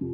तो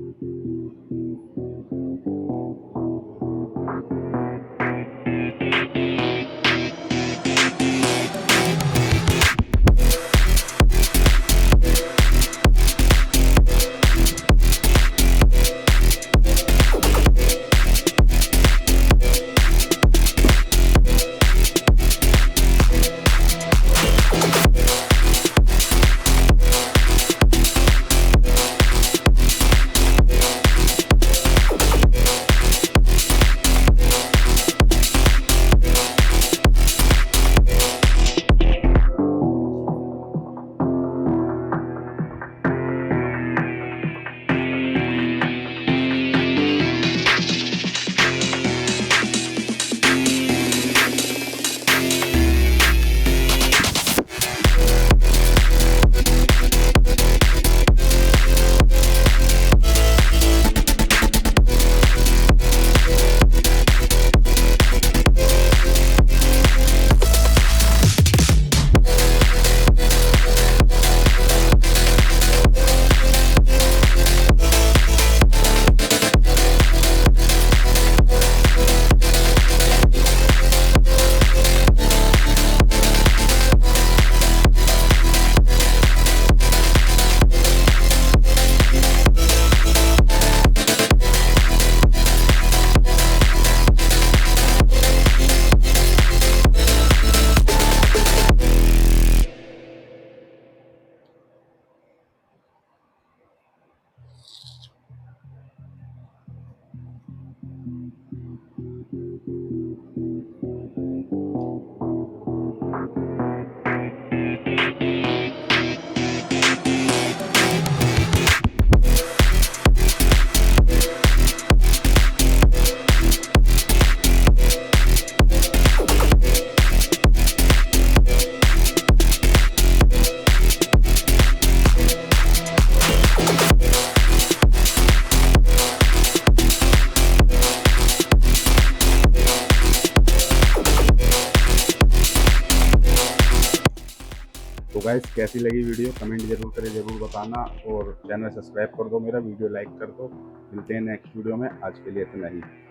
गाइस कैसी लगी वीडियो कमेंट जरूर करें, जरूर बताना, और चैनल सब्सक्राइब कर दो, मेरा वीडियो लाइक कर दो। मिलते हैं नेक्स्ट वीडियो में, आज के लिए इतना ही।